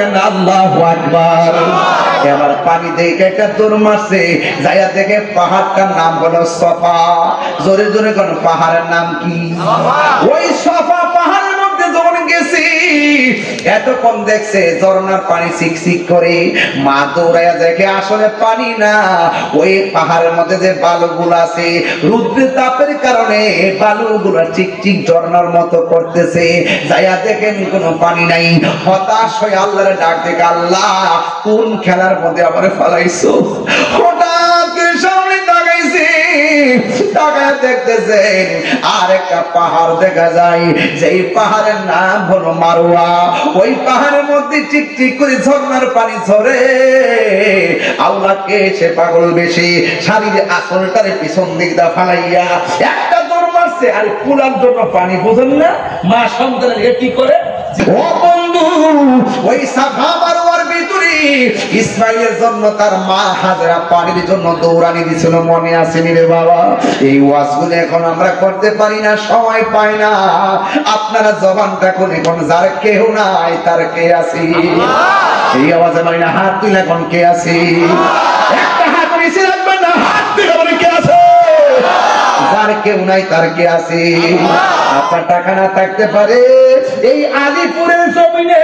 বলেন আল্লাহু আকবার। এবার পানি দেখে একটা দৌড় মারছে, যাইয়া দেখে পাহাড়টার নাম হলো সফা। জোরে জোরে কোন পাহাড়ের নাম কি? ওই সফা পাহাড়ের মধ্যে যখন গেছি এতক্ষণ দেখছে ঝর্ণার পানি চিকচিক করে, মা দৌড়াইয়া দেখে আসলে পানি না, ওই পাহাড়ের মধ্যে যে বালুগুলো আছে রৌদ্রের তাপের কারণে বালুগুলো চিকচিক ঝর্ণার মতো করতেছে। যাইয়া দেখেন কোনো পানি নাই, হতাশ হয়ে আল্লাহর ডাক দেখে, আল্লাহ কোন খেলার মধ্যে আমার ফেলাইছো? হঠাৎ সামনে তাকাইছি, তাকায় দেখতেছেন আর একটা পাহাড় দেখা যায়, যেই পাহাড়ের নাম হলো মারোয়া। ওই পাহাড়ের মধ্যে চিকচিক করে ঝর্ণার পানি ঝরে। আল্লাহকে সে পাগল বেশি শাড়ির আসলটারে পিছন দিক দা ফালাইয়া একটা দৌড় মারছে। আর কুলার জন্য পানি বোঝেন না, মা সন্তানের কি করে? ও বন্ধু, ওই সাফা মারোয়ার ভিতরে ইসমাইলের জন্য তার মা হাজরা পানির জন্য দৌড়ানি দিছিল, মনে আসেনি রে বাবা? এই ওয়াজগুলো এখন আমরা করতে পারি না, সময় পাই না। আপনারা জবানটা কোন এখন যার কেউ নাই তার কে আছি? এই আওয়াজে মারি না, হাত তুলে এখন কে আছি? একটা হাত নিচে রাখবেন না, হাত তুলে বলে কে আছে? যার কেউ নাই তার কে আছে? আপনার টাকা না থাকতে পারে, এই আলিপুরের জমিনে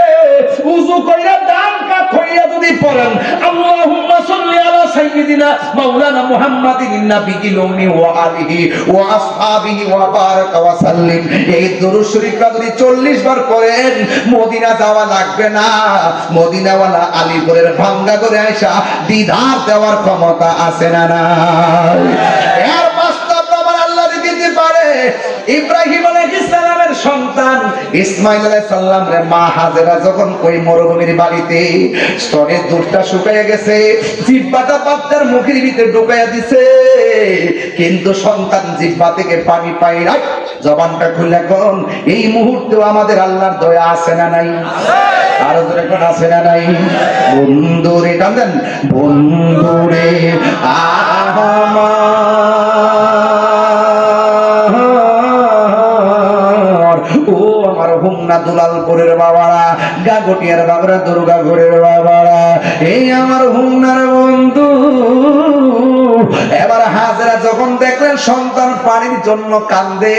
উযু কইরা দান কাত হইয়া যদি পড়েন আল্লাহুম্মা সাল্লি আলা সাইয়্যিদিনা মাওলানা মুহাম্মাদিন নাবিয়িল উম্মি ওয়া আলিহি ওয়া আসহাবিহি ওয়া বারাকা ওয়া সাল্লিম, এই দরুদ শরীফটা যদি 40 বার পড়েন মদিনা যাওয়া লাগবে না। মদিনাওয়ালা আলিপুরের ভাঙ্গা করে আয়েশা দিদার দেওয়ার ক্ষমতা আছে না নাই? এর বাস্তব প্রমাণ আল্লাহ দিতে পারে। ইব্রাহিম আলাইহিস সালামের সন্তান ইসমাঈল আলাইহিস সালামের মা হাজেরা যখন ওই মরুভূমির বাড়িতে স্তনের দুধটা শুকিয়ে গেছে, জিহ্বাটা বাচ্চার মুখের ভিতরে ঢুকাইয়া দিছে, কিন্তু সন্তান জিহ্বা থেকে পানি পায় না। জবানটা খুলে কোন এই মুহূর্তে আমাদের আল্লাহর দয়া আছে না নাই? আর জোরে কোন আছে না নাই? বন্ধুরে কাঁদেন, বন্ধুরে ও আমার হুমনা দুলালপুরের বাবারা, গাগটিয়ার বাবারা, দুর্গাপুরের বাবারা, এই আমার হুমনার বন্ধু। এবার হাজেরা যখন দেখলেন সন্তান পানির জন্য কান্দে,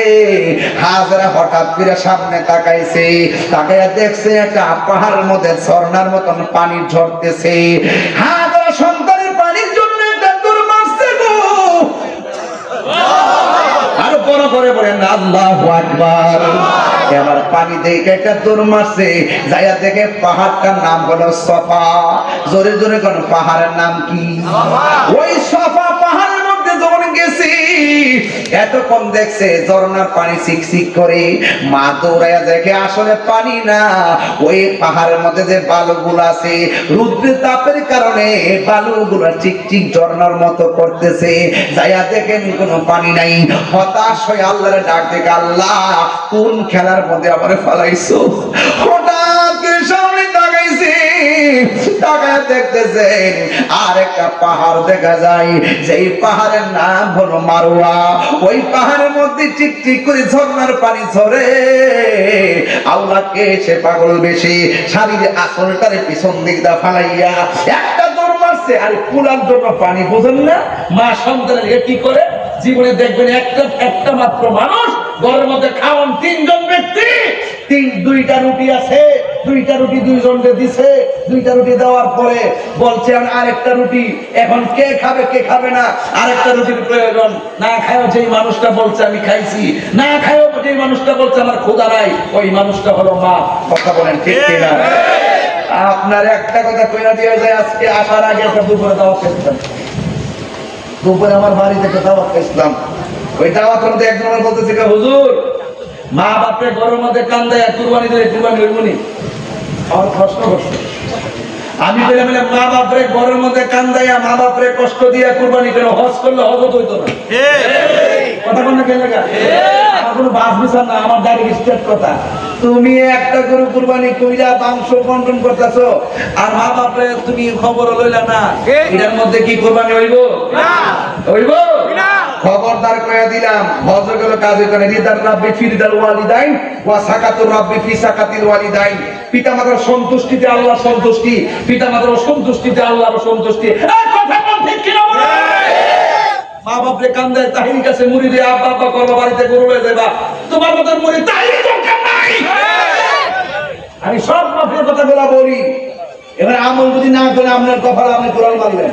হাজেরা হঠাৎ করে সামনে তাকাইছে, তাকাইয়া দেখছে একটা পাহাড়ের মধ্যে ঝর্ণার মতন পানি ঝরতেছে। হাজেরা সন্তানের পানির জন্য একটা দৌড় মারছে গো। আরো বড় করে বলেন আল্লাহু আকবার। এবার পানি দেখে একটা দৌড় মারছে, যাইয়া দেখে পাহাড়টার নাম হলো সফা। জোরে জোরে কোন পাহাড়ের নাম কি? ওই সফা পাহাড়ের মধ্যে যখন গেছি এতক্ষণ দেখছে ঝর্ণার পানি চিকচিক করে, মা দৌড়াইয়া দেখে আসলে পানি না, ওই পাহাড়ের মধ্যে যে বালুগুলো আছে রৌদ্রের তাপের কারণে বালুগুলো চিকচিক ঝর্ণার মতো করতেছে। যাইয়া দেখেন কোনো পানি নাই, হতাশ হয়ে আল্লাহর ডাক দেখে, আল্লাহ কোন খেলার মধ্যে আমার ফেলাইছো? হঠাৎ সামনে তাকাইছি, তাকায় দেখতেছেন আর একটা পাহাড় দেখা যায়, যেই পাহাড়ের নাম হলো মারোয়া। ওই পাহাড়ের মধ্যে চিকচিক করে ঝর্ণার পানি ঝরে। আল্লাহকে সে পাগল বেশি শাড়ির আসলটারে পিছন দিক দা ফালাইয়া একটা দৌড় মারছে। আর কুলার জন্য পানি বোঝেন না, মা সন্তানের কি করে? জীবনে দেখবেন একটা মাত্র মানুষ ঘরের মধ্যে খাওয়ান 3 জন ব্যক্তি, 2টা রুটি আছে, 2টা রুটি 2 জনকে দিছে, 2টা রুটি দেওয়ার পরে বলছে আরেকটা রুটি এখন কে খাবে কে খাবে না, আরেকটা রুটির প্রয়োজন। না খায়ও যেই মানুষটা বলছে আমি খাইছি, না খায়ও যেই মানুষটা বলছে আমার ক্ষুধা নাই, ওই মানুষটা হলো মা। কথা বলেন ঠিক কিনা? আপনার একটা কথা কইরা দিয়ে যায়, আজকে আসার আগে একটা দুপুরে দাওয়াত খেয়েছিলাম, দুপুরে আমার বাড়িতে একটা দাওয়াত খেয়েছিলাম। ওই দাওয়াত মধ্যে একজন আমার বলতেছে, হুজুর মা বাপরে ঘরের মধ্যে কান্দায় কুরবানি দিলে কুরবানি হইব নি? আমার প্রশ্ন করছে। আমি বললাম মা বাপরে ঘরের মধ্যে কান্দাইয়া মা বাপরে কষ্ট দিয়া কুরবানি কেন? হজ করলে হজ হইতো না। কথা কোন জায়গা? আমার কোনো বাস বিচার না, আমার ডাইরেক্ট স্ট্রেট কথা। তুমি একটা গরু কুরবানি কইরা মাংস বন্টন করতেছো, আর মা বাপরে তুমি খবর লইলা না, এটার মধ্যে কি কুরবানি হইব? না হইব না। খবরদার কইয়া দিলাম হযর গুলো কাজ হইতো না রিদার রাব্বি ফি রিদাল ওয়ালিদাইন ওয়া সাকাতুর রাব্বি ফি সাকাতিল ওয়ালিদাইন পিতামাতার সন্তুষ্টিতে আল্লাহর সন্তুষ্টি পিতামাতার অসন্তুষ্টিতে আল্লাহর অসন্তুষ্টি এই কথা কোন ঠিক কি না বলে মা বাপরে কান্দে তাহির কাছে মুড়ি দিয়ে আব্বা আব্বা করবা বাড়িতে গরু লয়ে যাবা তোমার মতন মুড়ি তাহির দরকার নাই আমি সব মাফের কথা বলি এবার আমল যদি না করে আপনার কপালে আপনি কোরআন মারবেন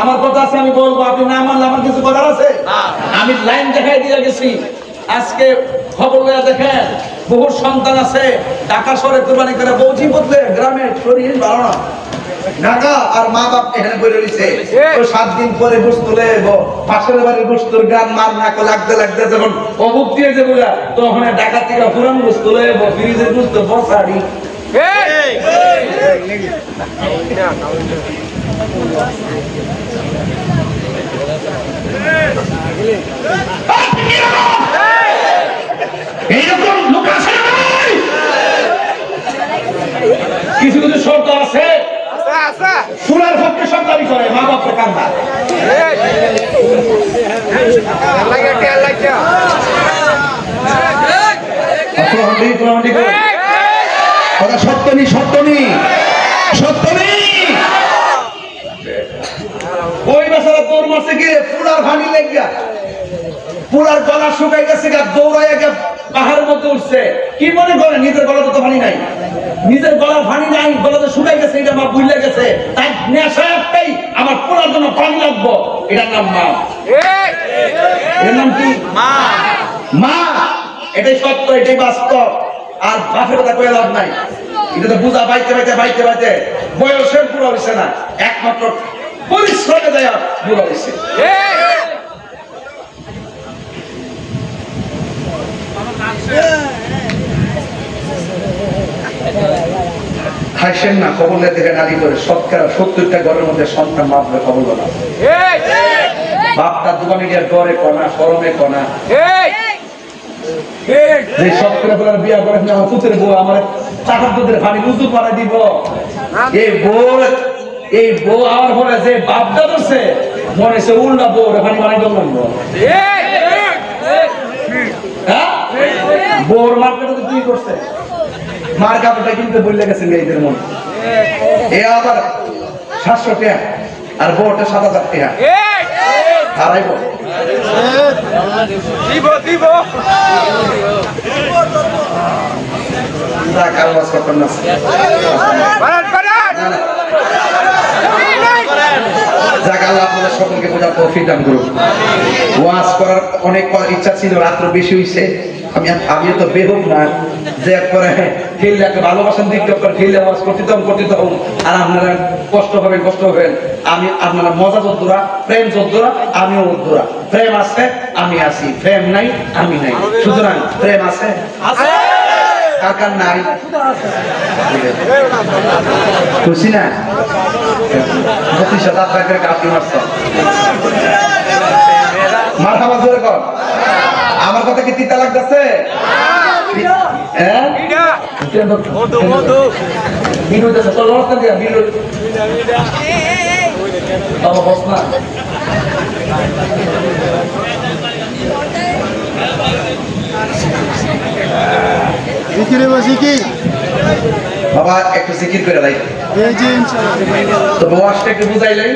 আমার কথা আছে আমি বলবো আপনি না মানলে আমার কিছু করার আছে আমি লাইন দেখাই দিয়ে গেছি আজকে খবর লয়া দেখেন বহু সন্তান আছে ঢাকা শহরে কুরবানি করে বৌজি বদলে গ্রামে শরীর ভালো না ঢাকা আর মা বাপ এখানে বইরে রইছে তো 7 দিন পরে গোশত তুলে পাশের বাড়ির গোশতর গান মার নাকো লাগতে লাগতে যখন অভুক দিয়ে যে বলা তখন ঢাকা থেকে পুরান গোশত তুলে ফ্রিজের গোশত বসাড়ি এইরকম লোক আছে কিছু কিছু শর্ত আছে ফুলার পক্ষে সব দাবি করে মা বাপের কান্দা সত্য নেই সত্য নেই সত্য নেই ওই বেচারা তোর মাসে গিয়ে ফুলার ভানি লেগা পুরার গলা শুকাই গেছে গা দৌড়াইয়া গিয়ে পাহাড়ের মধ্যে উঠছে কি মনে করে নিজের গলাতে তো পানি নাই নিজের গলার পানি নাই গলাতে শুকাই গেছে এটা মা বুঝলে গেছে তাই নেশা একটাই আমার পুরার জন্য পানি লাগবো এটার নাম মা এর নাম কি মা মা এটাই সত্য এটাই বাস্তব আর বাপের কথা কয়ে লাভ নাই এটা তো বুঝা বাইতে বাইতে বাইতে বাইতে বয়সের পুরো হয়েছে না একমাত্র পরিশ্রমে দেয়া পুরো হয়েছে হাসেন না কবলের দিকে নারী করে শতকরা 70টা ঘরের মধ্যে সন্তান বাপরে কবল না বাপটা দোকানে গিয়ে ঘরে কনা শরমে কনা যে শতকরা বলার বিয়া করে আমার পুত্রের বউ আমার চাকার দুধের পানি উজু করে দিব এই বউ আমার পরে যে বাপটা ধরছে মনে সে উল্টা বউ পানি বানাই দল লাগবো বউর মার্কেটে কি করছে মার কাপড়টা কিনতে বললে গেছে মেয়েদের মনে এ আবার 700 টাকা আর বউটা 7000 টাকা হারাইব দিব না কারবাস করতেন না যাক আল্লাহ আপনাদের সকলকে বোঝার তৌফিক দান করুন ওয়াজ করার অনেক ইচ্ছা ছিল রাত্র বেশি হইছে আমিও তো বেহুক না যে একবারে ফিল্ডকে ভালোবাসেন দিকে ফিল্ডে ওয়াজ করতে হন আর আপনারা কষ্ট হবেন আমি আপনারা মজা যোদ্ধরা প্রেম যোদ্ধরা আমিও যোদ্ধরা প্রেম আছে আমি আছি প্রেম নাই আমি নাই সুতরাং প্রেম আছে কাকার নাই খুশি না 25,000 টাকার কাটি মারছ মারহাবা জোরে কর আমার কথা কি তিতা লাগতেছে হ্যাঁ মধু মধু বিনু দেছে তো লড়তে দিয়া বিনু বাবা বস না জিকিরে বসি কি বাবা একটু জিকির করে দাই এই যে ইনশাআল্লাহ তো ওয়াজটা একটু বুঝাইলেন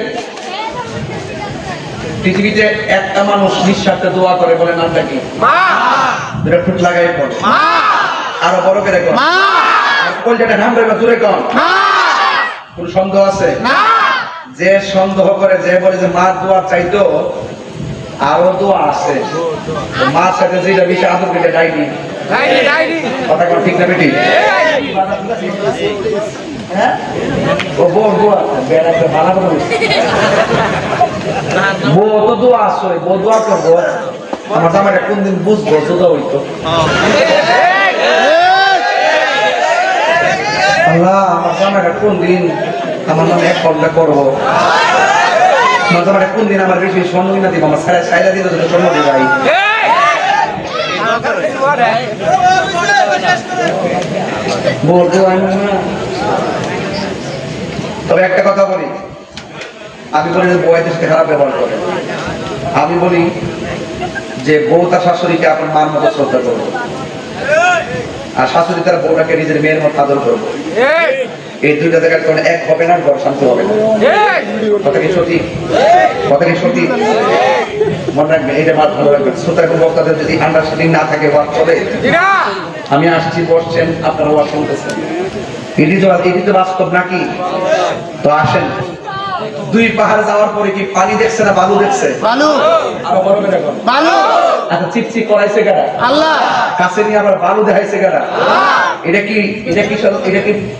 পৃথিবীতে একটা মানুষ নিঃস্বার্থে দোয়া করে বলে নামটা কি মা দুটো ফুট লাগাই পড় মা আরো বড় করে কর মা কলজাটা নাম রে দূরে কর মা কোন সন্দেহ আছে না যে সন্দেহ করে যে বলে যে মা দোয়া চাইতো আরো দোয়া আছে মা সাথে যেটা বেশি আদর করে ডাইনি কথা কোন ঠিক না বেটি হ্যাঁ ও বড় দোয়া বেড়াতে ভালো করে বউ তো দোয়া আসলে বউ দোয়া করবো আমার জামাটা কোন দিন বুঝবো সোজা হইতো আল্লাহ আমার জামাটা কোন দিন আমার নামে এক কলটা করবো আমার জামাটা কোন দিন আমার বেশি স্বর্ণ কিনা দিব আমার সাইলা দিলে স্বর্ণ দিব ভাই বউ দোয়া তবে একটা কথা বলি আমি বলি যে বউয়ের সাথে খারাপ ব্যবহার করে আমি বলি যে বউ তার শাশুড়িকে আপনার মার মতো শ্রদ্ধা করবো, আর শাশুড়ি তার বউটাকে নিজের মেয়ের মতো আদর করবো। এই দুইটা জায়গায় কোনো এক হবে না, ঘর শান্তি হবে না। কথা কি সঠিক? কথা কি সঠিক? মনে রাখবেন, এটা ভালো রাখবেন। শ্রোতা এবং বক্তাদের যদি আন্ডারস্ট্যান্ডিং না থাকে ওয়াজ চলে। আমি আসছি, বসছেন, আপনারা ওয়াজ শুনতেছেন, এটি তো বাস্তব নাকি? তো আসেন, দুই পাহাড় যাওয়ার পরে কি পানি দেখছে না বালু দেখছে? বালু। আবার বড় করে দেখো, বালু। আচ্ছা, চিপচিপ করাইছে কারা? আল্লাহ। কাছে নিয়ে আবার বালু দেখাইছে কারা? আল্লাহ। এটা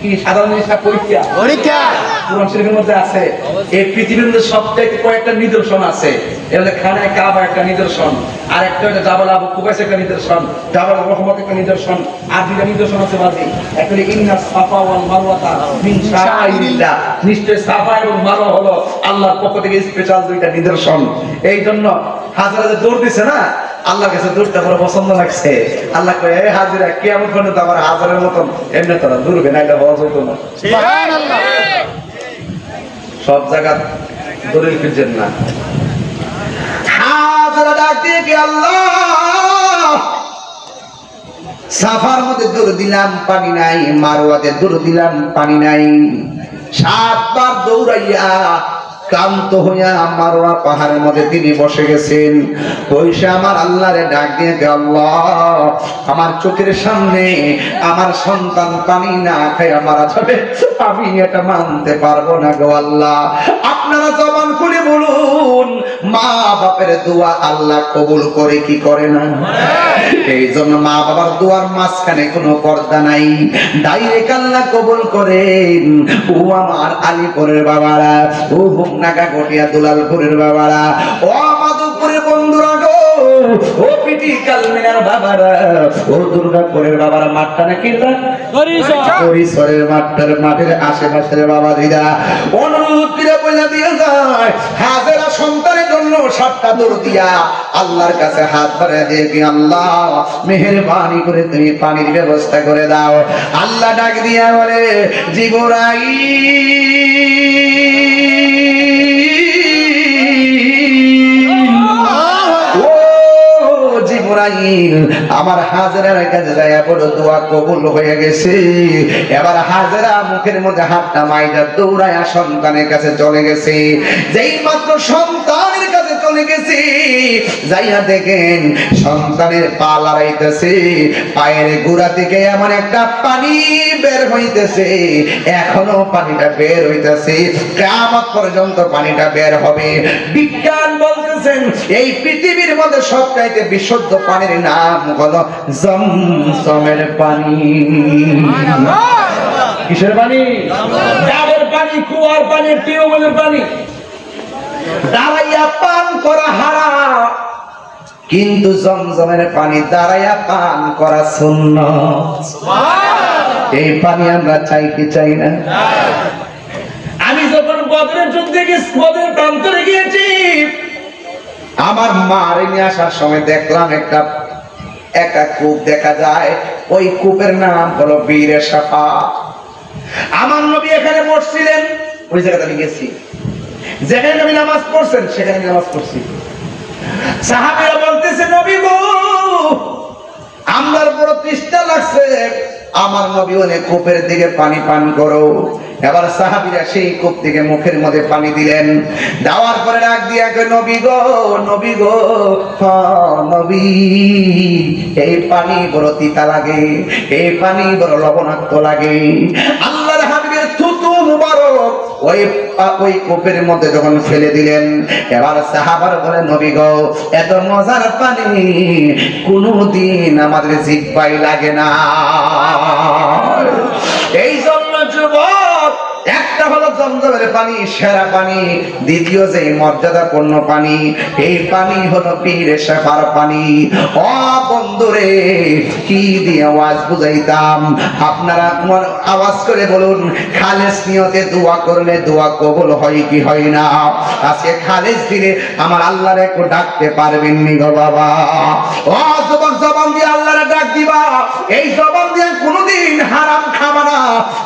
কি সাধারণ জিনিস না? পরীক্ষা। কোরআন শরীফের মধ্যে আছে এই পৃথিবীর মধ্যে সবচেয়ে কয়েকটা নিদর্শন আছে। এর মধ্যে খানায় কাবা একটা নিদর্শন, আর একটা হলো জাবাল আবু কুবাইস একটা নিদর্শন, জাবাল রহমত একটা নিদর্শন, আর দুইটা নিদর্শন আছে বাজি। একটা হলো ইন্না সাফা ওয়াল মারওয়াতা মিন শাআইরিল্লাহ, নিশ্চয় সাফা এবং মারওয়া হলো আল্লাহর পক্ষ থেকে স্পেশাল দুইটা নিদর্শন। এই জন্য হাজারা যে দৌড় দিছে না, আল্লাহর কাছে দৌড়তে বড় পছন্দ লাগছে। আল্লাহ কয়, এই হাজিরা কিয়ামত পর্যন্ত আমার হাজারের মতন এমনি তোরা দৌড়বে না, এটা হওয়া হইতো না। সুবহানাল্লাহ। সব জায়গা দৌড়ে ফিরছেন না। হাজারা ডাক দিয়ে কি, আল্লাহ সাফার মধ্যে দৌড় দিলাম পানি নাই, মারওয়াতে দৌড় দিলাম পানি নাই, 7 বার দৌড়াইয়া ক্লান্ত হইয়া মারওয়া পাহাড়ের মধ্যে তিনি বসে গেছেন। ওইসে আমার আল্লাহরে ডাক দিয়ে, আল্লাহ আমার চোখের সামনে আমার সন্তান পানি না খাইয়া মারা যাবে, আমি এটা মানতে পারবো না গো আল্লাহ। আপনারা জবান খুলে বলুন, মা বাপের দোয়া আল্লাহ কবুল করে কি করে না? এই জন্য মা বাবার দোয়ার মাঝখানে কোনো পর্দা নাই, ডাইরেক্ট আল্লাহ কবুল করেন। ও আমার আলীপুরের বাবারা, ও নাগা গটিয়া দুলালপুরের বাবারা, ও মাধবপুরের বন্ধুরা গো, ও পিটি কালমিনার বাবারা, ও দুর্গাপুরের বাবারা, মাঠটা নাকি পরিসরের মাঠের আশেপাশের বাবা দিদা, অনুরোধ করে বলে দিয়ে যায়, হাজারা সন্তানের জন্য 7টা দৌড় দিয়া আল্লাহর কাছে হাত বাড়িয়ে দিয়ে কি, আল্লাহ মেহেরবানি করে তুমি পানির ব্যবস্থা করে দাও। আল্লাহ ডাক দিয়া বলে, জিবরাইল আমার হাজেরার কাছে যায় বড় দোয়া কবুল হয়ে গেছে। এবার হাজেরা মুখের মধ্যে হাতটা মাইরা দৌড়ায়া সন্তানের কাছে চলে গেছে। যেই মাত্র সন্তানের কাছে চলে গেছে, যাইয়া দেখেন সন্তানের পা লড়াইতেছে, পায়ের গোড়া থেকে এমন একটা পানি বের হইতেছে, এখনো পানিটা বের হইতেছে, কিয়ামত পর্যন্ত পানিটা বের হবে। বিজ্ঞান বলতেছেন এই পৃথিবীর মধ্যে সবচাইতে বিশুদ্ধ পানির নাম হলো জমজমের পানি। কিসের পানি? ডাবের পানি, কুয়ার পানি, টিউবওয়েলের পানি। দাঁড়াইয়া পান করা হারাম, কিন্তু জমজমের পানি দাঁড়াইয়া পান করা সুন্নাত। এই পানি আমরা চাই কি চাই না? আমি যখন বদরের যুদ্ধে গেছি, বদরের প্রান্তরে গিয়েছি, আমার মার নিয়ে আসার সময় দেখলাম একটা কূপ দেখা যায়। ওই কূপের নাম হলো বীরে সাফা। আমার নবী এখানে বসছিলেন, ওই জায়গাতে আমি গেছি, যেখানে নবী নামাজ পড়ছেন সেখানে নামাজ পড়ছি। সাহাবীরা বলতেছে, নবী গো আমার বড় তৃষ্ণা লাগছে, আমার নবী অনেক কূপের দিকে পানি পান করো। এবার সাহাবীরা সেই কূপ থেকে মুখের মধ্যে পানি দিলেন, দেওয়ার পরে ডাক দিয়া কই, নবী গো, নবী গো, নবী এই পানি বড় তিতা লাগে, এই পানি বড় লবণাক্ত লাগে। আল্লাহর হাবিবের থুতু মুবারক ওই কূপের মধ্যে যখন ফেলে দিলেন, এবার সাহাবারা বলে, নবী গো এত মজার পানি কোনদিন আমাদের জিহ্বায় লাগে না। এই জন্য যুবক, একটা হলো জমজমের পানি সেরা পানি, দ্বিতীয় যে মর্যাদাপূর্ণ পানি, এই পানি হলো পীরে সাফার পানি। ও বন্ধুরে, কি দিয়ে আওয়াজ বুঝাইতাম, আপনারা আওয়াজ করে বলুন, খালেস নিয়তে দোয়া করলে দোয়া কবুল হয় কি হয় না? আজকে খালেস দিলে আমার আল্লাহরে একটু ডাকতে পারবেন নি গো বাবা? ও যুবক, জবান দিয়ে আল্লাহরে ডাক দিবা। এই জবান দিয়ে কোনদিন কোনদিন হারাম খাবা না।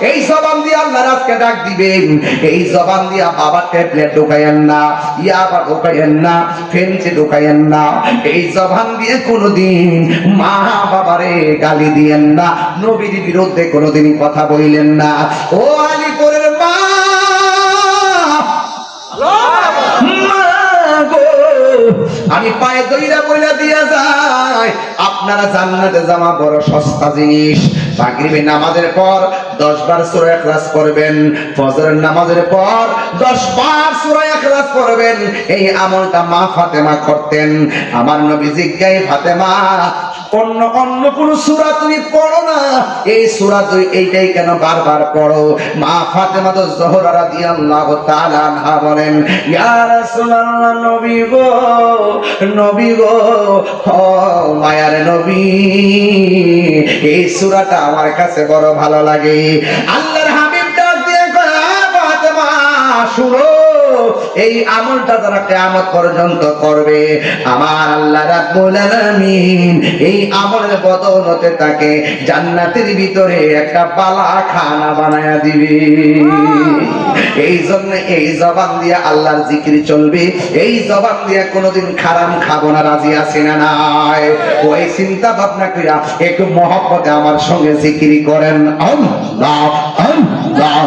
এই জবান দিয়ে আল্লাহর আজকে ডাক দিবেন, এই জবান দিয়া বাবা ট্যাবলেট ঢুকাইয়েন না, ইয়াবা ঢুকাইয়েন না, ফেন্সি ঢুকাইয়েন না। এই জবান দিয়ে কোনদিন মা বাবারে গালি দিয়েন না, নবীর বিরুদ্ধে কোনদিন কথা বললেন না। ও আলীপুরের মা, আমি পায়ে দইরা বইলা দিয়া যাই, আপনারা জান্নাতে যাওয়া বড় সস্তা জিনিস। মাগরিবের নামাজের পর 10 বার সূরা ইখলাস পড়বেন, ফজরের নামাজের পর 10 বার সূরা ইখলাস পড়বেন। এই আমলটা মা ফাতেমা করতেন। আমার নবী জিজ্ঞাসা, ফাতেমা অন্য কোন সূরা তুমি পড়ো না, এই সূরা তুই এইটাই কেন বারবার পড়ো? মা ফাতেমা তো জোহরা রাদিয়াল্লাহু তাআলা আনহা বলেন, ইয়া রাসূলুল্লাহ, নবী গো ও মায়ার নবী, এই সূরাটা আমার কাছে বড় ভালো লাগে। আল্লাহর হাবিব ডাক দিয়ে কয়, ফাতেমা শুনো, এই আমলটা যারা কিয়ামত পর্যন্ত করবে, আমার আল্লাহ রাব্বুল আলামিন এই আমলের বদৌলতে তাকে জান্নাতের ভিতরে একটা বালাখানা বানায়া দিবে। এই জন্য এই জবান দিয়ে আল্লাহর জিকির চলবে, এই জবান দিয়ে কোনোদিন খারাম খাবো না। রাজি আছি না নাই? ওই চিন্তা ভাবনা কইরা একটু মহব্বতে আমার সঙ্গে জিকির করেন, আল্লাহ আল্লাহ।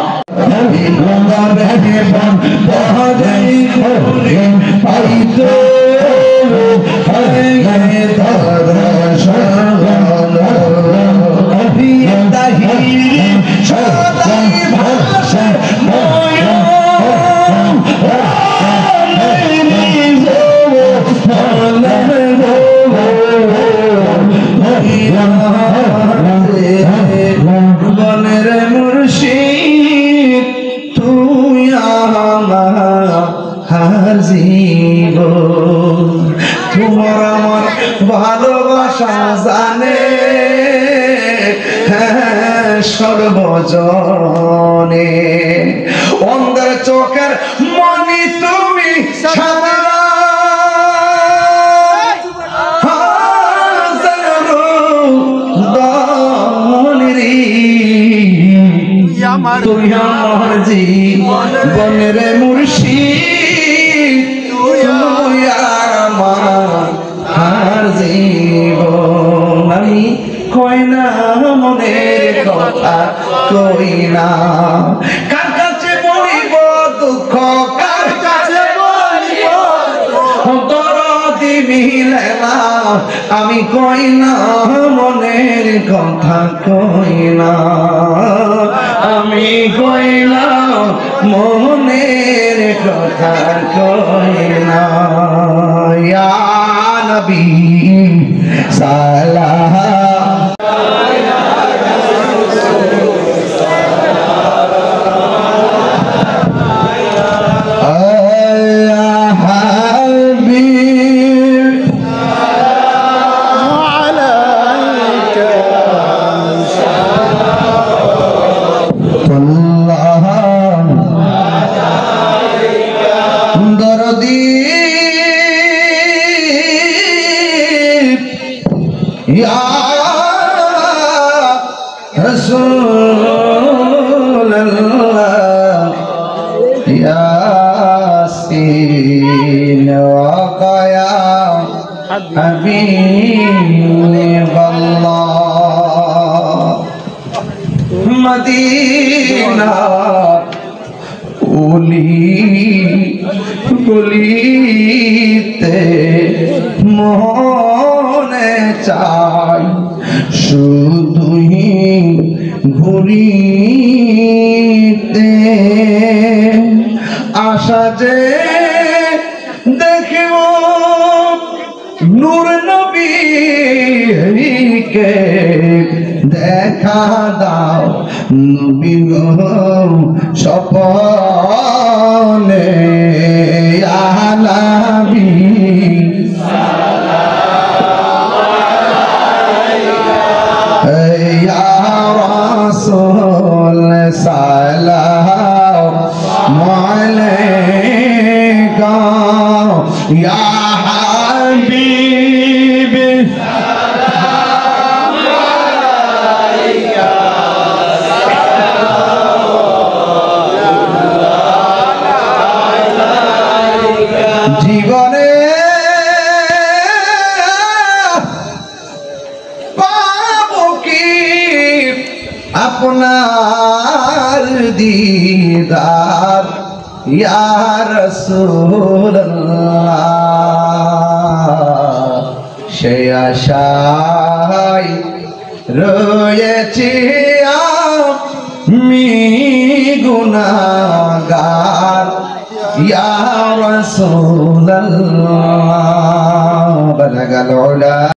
বনের মুর্শিদ তুই আমার জীবন, তোমার আমার ভালোবাসা জানে সর্বজনে। অন্ধের চোখের মনি তুমি সাদা, তুই আমার জীবনের মুর্শিদ, তুই আমার জীবন। আমি কই না মনের কথা, কই না কার কাছে বলিব দুঃখ, কার কাছে বলিব দরদি মিলে না। আমি কই না মনের কথা, কই না, আমি কই না মনের কথা, কই না। ইয়া নবী সালাম, ইয়া রাসূলুল্লাহ, ইয়াসিন ওয়াকায়া হাবিবাল্লাহ, মদিনা গলিতে মনে চাই শুধুই ঘুরিতে, আশা যে দেখিব নূর নবীকে, দেখা দাও নবী গো স্বপনে। ইয়া নবী ইয়া রাসূল সালাম আলাইকা, ইয়া হাবিব সালাম আলাইকা। আপনার দিদার ইয়া রাসূলুল্লাহ সেই আশায় রয়েছি আমি গুনাহগার ইয়া রাসূলুল্লাহ বালাগাল উলা